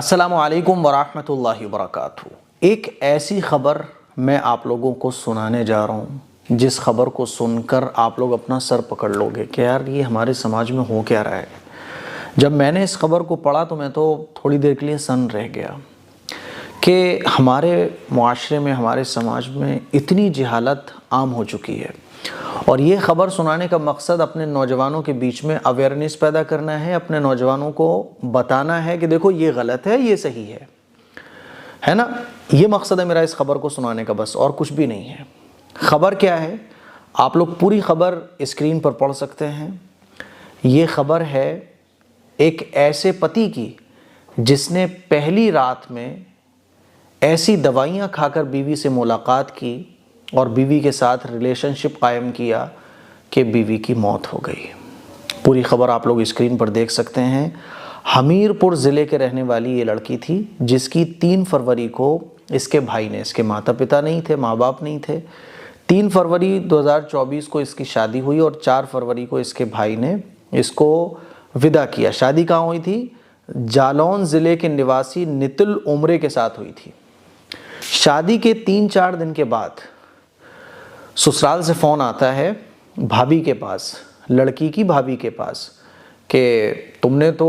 السلام علیکم ورحمۃ اللہ وبرکاتہ۔ ایک ایسی خبر میں آپ لوگوں کو سنانے جا رہا ہوں جس خبر کو سن کر آپ لوگ اپنا سر پکڑ لو گے کہ یار یہ ہمارے سماج میں ہو کیا رہا ہے۔ جب میں نے اس خبر کو پڑھا تو میں تو تھوڑی دیر کے لیے سن رہ گیا کہ ہمارے معاشرے میں، ہمارے سماج میں اتنی جہالت عام ہو چکی ہے، اور یہ خبر سنانے کا مقصد اپنے نوجوانوں کے بیچ میں اویئرنیس پیدا کرنا ہے، اپنے نوجوانوں کو بتانا ہے کہ دیکھو یہ غلط ہے، یہ صحیح ہے نا۔ یہ مقصد ہے میرا اس خبر کو سنانے کا، بس اور کچھ بھی نہیں ہے۔ خبر کیا ہے؟ آپ لوگ پوری خبر اسکرین پر پڑھ سکتے ہیں۔ یہ خبر ہے ایک ایسے پتی کی جس نے پہلی رات میں ایسی دوائیاں کھا کر بیوی سے ملاقات کی اور بیوی کے ساتھ ریلیشن شپ قائم کیا کہ بیوی کی موت ہو گئی۔ پوری خبر آپ لوگ اسکرین پر دیکھ سکتے ہیں۔ حمیر پور ضلع کے رہنے والی یہ لڑکی تھی جس کی 3 فروری کو اس کے بھائی نے، اس کے ماتا پتا نہیں تھے، ماں باپ نہیں تھے، 3 فروری 2024 کو اس کی شادی ہوئی اور 4 فروری کو اس کے بھائی نے اس کو ودا کیا۔ شادی کہاں ہوئی تھی؟ جالون ضلع کے نواسی نتل عمرے کے ساتھ ہوئی تھی۔ شادی کے 3-4 دن کے بعد سسرال سے فون آتا ہے بھابھی کے پاس، لڑکی کی بھابھی کے پاس، کہ تم نے تو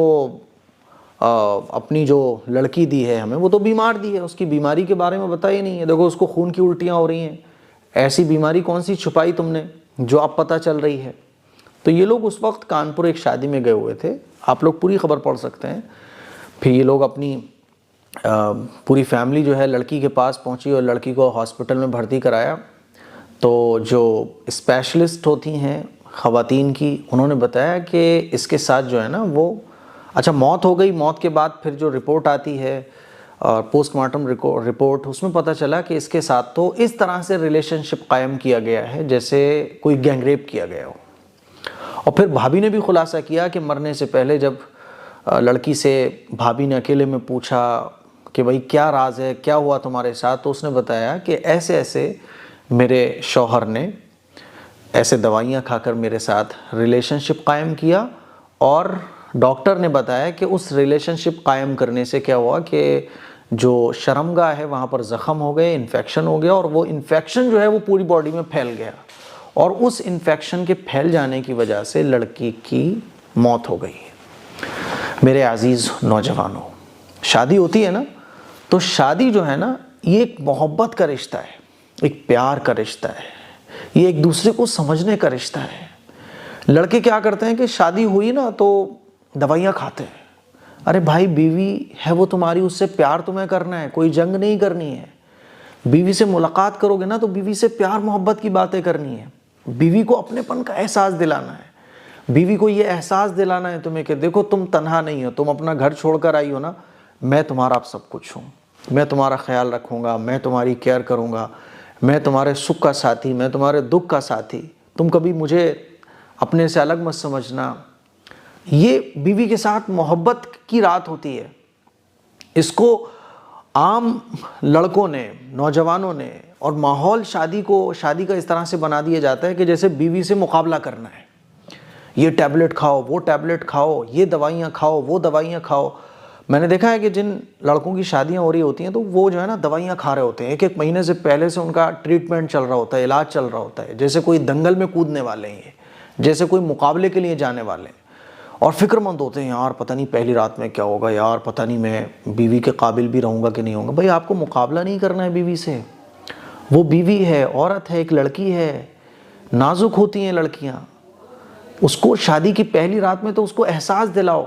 اپنی جو لڑکی دی ہے ہمیں وہ تو بیمار دی ہے، اس کی بیماری کے بارے میں بتایا ہی نہیں ہے، دیکھو اس کو خون کی الٹیاں ہو رہی ہیں، ایسی بیماری کون سی چھپائی تم نے جو اب پتہ چل رہی ہے۔ تو یہ لوگ اس وقت کانپور ایک شادی میں گئے ہوئے تھے، آپ لوگ پوری خبر پڑھ سکتے ہیں۔ پھر یہ لوگ اپنی پوری فیملی جو ہے لڑکی کے پاس پہنچی اور لڑکی کو ہاسپٹل میں بھرتی کرایا۔ تو جو اسپیشلسٹ ہوتی ہیں خواتین کی، انہوں نے بتایا کہ اس کے ساتھ جو ہے نا وہ موت ہو گئی۔ موت کے بعد پھر جو رپورٹ آتی ہے اور پوسٹ مارٹم رپورٹ، اس میں پتہ چلا کہ اس کے ساتھ تو اس طرح سے ریلیشن شپ قائم کیا گیا ہے جیسے کوئی گینگ ریپ کیا گیا ہو۔ اور پھر بھابھی نے بھی خلاصہ کیا کہ مرنے سے پہلے جب لڑکی سے بھابھی نے اکیلے میں پوچھا کہ بھائی کیا راز ہے، کیا ہوا تمہارے ساتھ، تو اس نے بتایا کہ ایسے ایسے میرے شوہر نے ایسے دوائیاں کھا کر میرے ساتھ ریلیشن شپ قائم کیا، اور ڈاکٹر نے بتایا کہ اس ریلیشن شپ قائم کرنے سے کیا ہوا کہ جو شرمگاہ ہے وہاں پر زخم ہو گئے، انفیکشن ہو گیا، اور وہ انفیکشن جو ہے وہ پوری باڈی میں پھیل گیا، اور اس انفیکشن کے پھیل جانے کی وجہ سے لڑکی کی موت ہو گئی۔ میرے عزیز نوجوانوں، شادی ہوتی ہے نا، تو شادی جو ہے نا یہ ایک محبت کا رشتہ ہے، ایک پیار کا رشتہ ہے، یہ ایک دوسرے کو سمجھنے کا رشتہ ہے۔ لڑکے کیا کرتے ہیں کہ شادی ہوئی نا تو دوائیاں کھاتے ہیں۔ ارے بھائی، بیوی ہے وہ تمہاری، اس سے پیار تمہیں کرنا ہے، کوئی جنگ نہیں کرنی ہے۔ بیوی سے ملاقات کرو گے نا تو بیوی سے پیار محبت کی باتیں کرنی ہے، بیوی کو اپنے پن کا احساس دلانا ہے، بیوی کو یہ احساس دلانا ہے تمہیں کہ دیکھو تم تنہا نہیں ہو، تم اپنا گھر چھوڑ کر آئی ہو نا، میں تمہارا اب سب کچھ ہوں، میں تمہارا خیال رکھوں گا، میں تمہاری کیئر کروں گا، میں تمہارے سکھ کا ساتھی، میں تمہارے دکھ کا ساتھی، تم کبھی مجھے اپنے سے الگ مت سمجھنا۔ یہ بیوی کے ساتھ محبت کی رات ہوتی ہے۔ اس کو عام لڑکوں نے، نوجوانوں نے، اور ماحول شادی کا اس طرح سے بنا دیا جاتا ہے کہ جیسے بیوی سے مقابلہ کرنا ہے، یہ ٹیبلٹ کھاؤ، وہ ٹیبلٹ کھاؤ، یہ دوائیاں کھاؤ، وہ دوائیاں کھاؤ۔ میں نے دیکھا ہے کہ جن لڑکوں کی شادیاں ہو رہی ہوتی ہیں تو وہ جو ہے نا دوائیاں کھا رہے ہوتے ہیں، 1 مہینے سے پہلے سے ان کا ٹریٹمنٹ چل رہا ہوتا ہے، علاج چل رہا ہوتا ہے، جیسے کوئی دنگل میں کودنے والے ہیں، جیسے کوئی مقابلے کے لیے جانے والے ہیں، اور فکر مند ہوتے ہیں، یار پتہ نہیں پہلی رات میں کیا ہوگا، یار پتہ نہیں میں بیوی کے قابل بھی رہوں گا کہ نہیں ہوں گا۔ بھائی آپ کو مقابلہ نہیں کرنا ہے بیوی سے، وہ بیوی ہے، عورت ہے، ایک لڑکی ہے، نازک ہوتی ہیں لڑکیاں، اس کو شادی کی پہلی رات میں تو اس کو احساس دلاؤ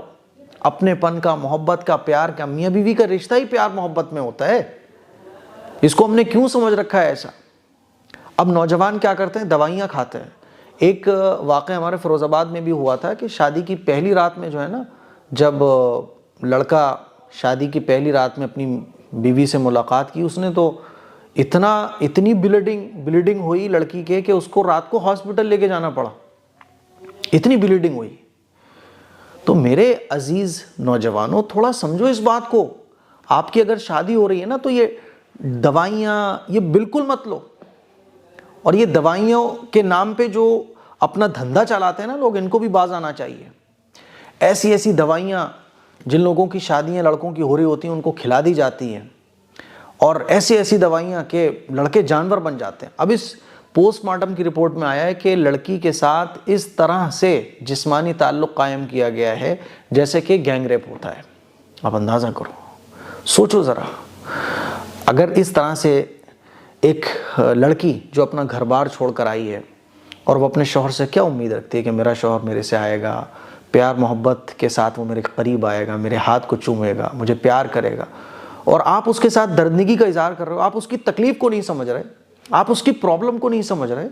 اپنے پن کا، محبت کا، پیار کا۔ میاں بیوی کا رشتہ ہی پیار محبت میں ہوتا ہے، اس کو ہم نے کیوں سمجھ رکھا ہے ایسا؟ اب نوجوان کیا کرتے ہیں؟ دوائیاں کھاتے ہیں۔ ایک واقعہ ہمارے فیروز آباد میں بھی ہوا تھا کہ شادی کی پہلی رات میں جو ہے نا، جب لڑکا شادی کی پہلی رات میں اپنی بیوی سے ملاقات کی، اس نے تو اتنی بلیڈنگ ہوئی لڑکی کے کہ اس کو رات کو ہاسپٹل لے کے جانا پڑا، اتنی بلیڈنگ ہوئی۔ تو میرے عزیز نوجوانوں، تھوڑا سمجھو اس بات کو۔ آپ کی اگر شادی ہو رہی ہے نا تو یہ دوائیاں یہ بالکل مت لو، اور یہ دوائیوں کے نام پہ جو اپنا دھندا چلاتے ہیں نا لوگ، ان کو بھی باز آنا چاہیے۔ ایسی دوائیاں جن لوگوں کی شادیاں لڑکوں کی ہو رہی ہوتی ہیں ان کو کھلا دی جاتی ہیں، اور ایسی ایسی دوائیاں کہ لڑکے جانور بن جاتے ہیں۔ اب اس پوسٹ مارٹم کی رپورٹ میں آیا ہے کہ لڑکی کے ساتھ اس طرح سے جسمانی تعلق قائم کیا گیا ہے جیسے کہ گینگ ریپ ہوتا ہے۔ آپ اندازہ کرو، سوچو ذرا، اگر اس طرح سے ایک لڑکی جو اپنا گھر بار چھوڑ کر آئی ہے اور وہ اپنے شوہر سے کیا امید رکھتی ہے کہ میرا شوہر میرے سے آئے گا، پیار محبت کے ساتھ وہ میرے قریب آئے گا، میرے ہاتھ کو چومے گا، مجھے پیار کرے گا، اور آپ اس کے ساتھ دردنگی کا اظہار کر رہے ہو، آپ اس کی تکلیف کو نہیں سمجھ رہے، آپ اس کی پرابلم کو نہیں سمجھ رہے،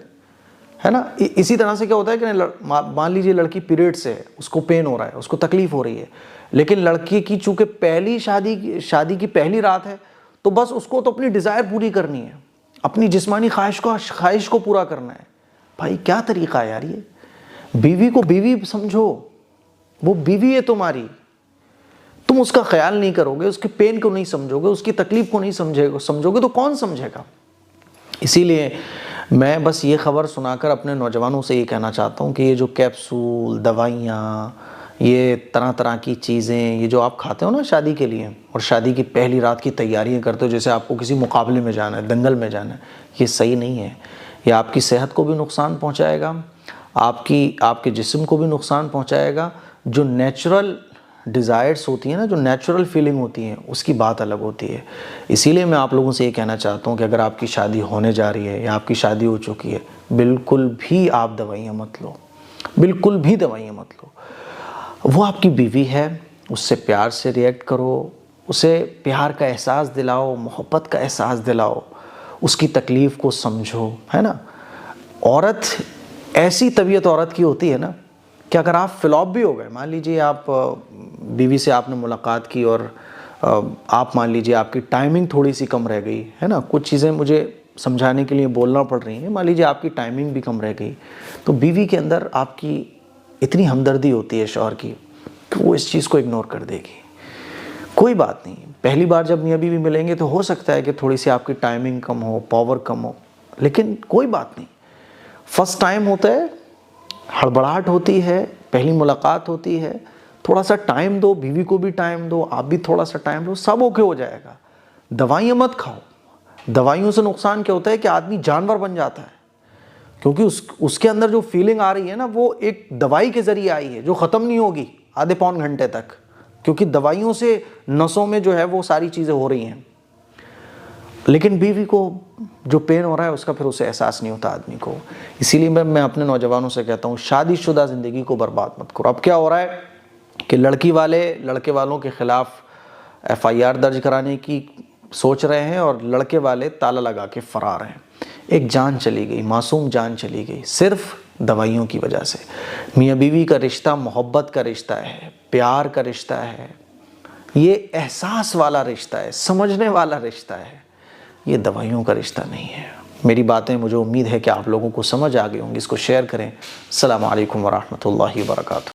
ہے نا؟ اسی طرح سے کیا ہوتا ہے کہ مان لیجیے لڑکی پیریڈ سے ہے، اس کو پین ہو رہا ہے، اس کو تکلیف ہو رہی ہے، لیکن لڑکی کی چونکہ پہلی شادی کی پہلی رات ہے، تو بس اس کو تو اپنی ڈیزائر پوری کرنی ہے، اپنی جسمانی خواہش کو پورا کرنا ہے۔ بھائی کیا طریقہ ہے یار یہ؟ بیوی کو بیوی سمجھو، وہ بیوی ہے تمہاری، تم اس کا خیال نہیں کرو گے، اس کے پین کو نہیں سمجھو گے، اس کی تکلیف کو نہیں سمجھو گے تو کون سمجھے گا؟ اسی لیے میں بس یہ خبر سنا کر اپنے نوجوانوں سے یہ کہنا چاہتا ہوں کہ یہ جو کیپسول، دوائیاں، یہ طرح طرح کی چیزیں، یہ جو آپ کھاتے ہو نا شادی کے لیے، اور شادی کی پہلی رات کی تیاریاں کرتے ہو جیسے آپ کو کسی مقابلے میں جانا ہے، دنگل میں جانا ہے، یہ صحیح نہیں ہے۔ یہ آپ کی صحت کو بھی نقصان پہنچائے گا، آپ کے جسم کو بھی نقصان پہنچائے گا۔ جو نیچرل ڈیزائرز ہوتی ہیں نا، جو نیچرل فیلنگ ہوتی ہیں، اس کی بات الگ ہوتی ہے۔ اسی لیے میں آپ لوگوں سے یہ کہنا چاہتا ہوں کہ اگر آپ کی شادی ہونے جا رہی ہے یا آپ کی شادی ہو چکی ہے، بالکل بھی آپ دوائیاں مت لو، بالکل بھی دوائیاں مت لو۔ وہ آپ کی بیوی ہے، اس سے پیار سے ریئیکٹ کرو، اسے پیار کا احساس دلاؤ، محبت کا احساس دلاؤ، اس کی تکلیف کو سمجھو، ہے نا؟ عورت، ایسی طبیعت عورت کی ہوتی ہے نا کہ اگر آپ فلاپ بھی ہو گئے، مان لیجئے آپ بیوی سے آپ نے ملاقات کی اور آپ مان لیجئے آپ کی ٹائمنگ تھوڑی سی کم رہ گئی ہے نا، کچھ چیزیں مجھے سمجھانے کے لیے بولنا پڑ رہی ہیں، مان لیجئے آپ کی ٹائمنگ بھی کم رہ گئی، تو بیوی کے اندر آپ کی اتنی ہمدردی ہوتی ہے شوہر کی کہ وہ اس چیز کو اگنور کر دے گی۔ کوئی بات نہیں، پہلی بار جب میاں بیوی ملیں گے تو ہو سکتا ہے کہ تھوڑی سی آپ کی ٹائمنگ کم ہو، پاور کم ہو، لیکن کوئی بات نہیں۔ فرسٹ ٹائم ہوتا ہے، ہڑبڑاہٹ ہوتی ہے، پہلی ملاقات ہوتی ہے، تھوڑا سا ٹائم دو، بیوی کو بھی ٹائم دو، آپ بھی تھوڑا سا ٹائم دو، سب اوکے ہو جائے گا۔ دوائیاں مت کھاؤ، دوائیوں سے نقصان کیا ہوتا ہے کہ آدمی جانور بن جاتا ہے، کیونکہ اس کے اندر جو فیلنگ آ رہی ہے نا وہ ایک دوائی کے ذریعے آئی ہے جو ختم نہیں ہوگی آدھے پون گھنٹے تک، کیونکہ دوائیوں سے نسوں میں جو ہے وہ ساری چیزیں ہو رہی ہیں، لیکن بیوی کو جو پین ہو رہا ہے اس کا پھر اسے احساس نہیں ہوتا آدمی کو۔ اسی لیے میں اپنے نوجوانوں سے کہتا ہوں شادی شدہ زندگی کو برباد مت کرو۔ اب کیا ہو رہا ہے کہ لڑکی والے لڑکے والوں کے خلاف FIR درج کرانے کی سوچ رہے ہیں اور لڑکے والے تالا لگا کے فرار ہیں۔ ایک جان چلی گئی، معصوم جان چلی گئی، صرف دوائیوں کی وجہ سے۔ میاں بیوی کا رشتہ محبت کا رشتہ ہے، پیار کا رشتہ ہے، یہ احساس والا رشتہ ہے، سمجھنے والا رشتہ ہے، یہ دوائیوں کا رشتہ نہیں ہے۔ میری باتیں مجھے امید ہے کہ آپ لوگوں کو سمجھ آ گئی ہوں گی، اس کو شیئر کریں۔ السلام علیکم ورحمۃ اللہ وبرکاتہ۔